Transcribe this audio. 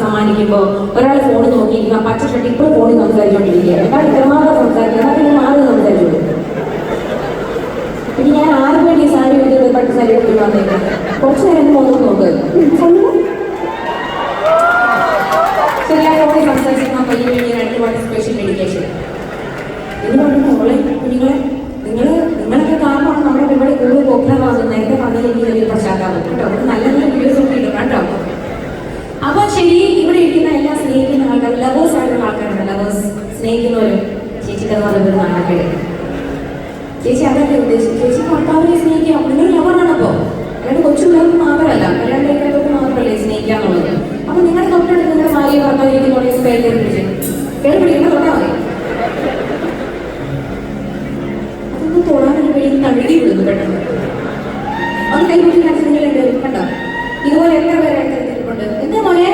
സമ്മാനിക്കുമ്പോൾ ഒരാൾ ഫോൺ നോക്കിയിരിക്കുക, പച്ച ഷർട്ട് ഇപ്പോൾ ഫോണിൽ സംസാരിച്ചുകൊണ്ടിരിക്കുക, എന്നാൽ ഇത്രമാത്രം സംസാരിക്കുക, എന്നാൽ പിന്നെ മാറി സംസാരിച്ചു. പിന്നെ ഞാൻ ആർക്ക് വേണ്ടി സാരി എടുത്ത് പട്ട് സാരി എടുത്തിട്ട് വന്നേക്കാം, കുറച്ച് നേരം പോകുന്നു നോക്ക്. ശരിയായ ഫോണിൽ സംസാരിക്കുന്ന പയ്യ വേണ്ടി ഒരുപാട് സ്പെഷ്യൽ ഡെഡിക്കേഷൻ. ഇത് പറഞ്ഞ ഓളെ കുഞ്ഞുങ്ങളെ നിങ്ങളൊക്കെ കാരണമാണ് നമ്മുടെ പരിപാടി കൂടുതൽ പോപ്പുലറാകുന്നത്. നേരത്തെ പറഞ്ഞില്ലെങ്കിൽ വലിയ പശ്ചാത്താപം കേട്ടോ. അത് നല്ല നല്ല വീഡിയോസ് ഒക്കെ ഇടും കേട്ടോ. അപ്പൊ ശരി, ഇവിടെ ഇരിക്കുന്ന എല്ലാം സ്നേഹിക്കുന്ന ആൾക്കാർ, ലവേഴ്സ് ആയിട്ടുള്ള ആൾക്കാരുണ്ട്. ലവേഴ്സ് സ്നേഹിക്കുന്നവരും ചേച്ചിക്ക് വരുന്ന ആൾക്കാർ. ചേച്ചി അതല്ലേ ഉദ്ദേശിച്ചു, ചേച്ചി ഭർത്താവിനെ സ്നേഹിക്കാം. നിങ്ങൾ ലവറാണപ്പോ, അല്ലാണ്ട് കൊച്ചു പിള്ളേർക്ക് മാത്രമല്ല, കല്യാണം കഴിക്കാത്തവർക്ക് മാത്രമല്ലേ സ്നേഹിക്കാന്നുള്ളത്. അപ്പൊ നിങ്ങളുടെ തൊട്ടടുത്ത് നിങ്ങളുടെ ഭാര്യ ഭർത്താവിരിക്കുന്ന പേര് പിടിച്ച് പേര് പിടിക്കുന്ന തൊട്ടാ മതി. അതൊന്ന് തൊടാൻ ഒരു പേര് തഴുകി വിടുന്നു പെട്ടെന്ന്. അത് കൈപിടിച്ച് കാണിച്ച് നിങ്ങൾ കണ്ടോ, ഇതുപോലെ എത്ര പേരെ എടുത്തിട്ടുണ്ട്. എന്താ മോനെ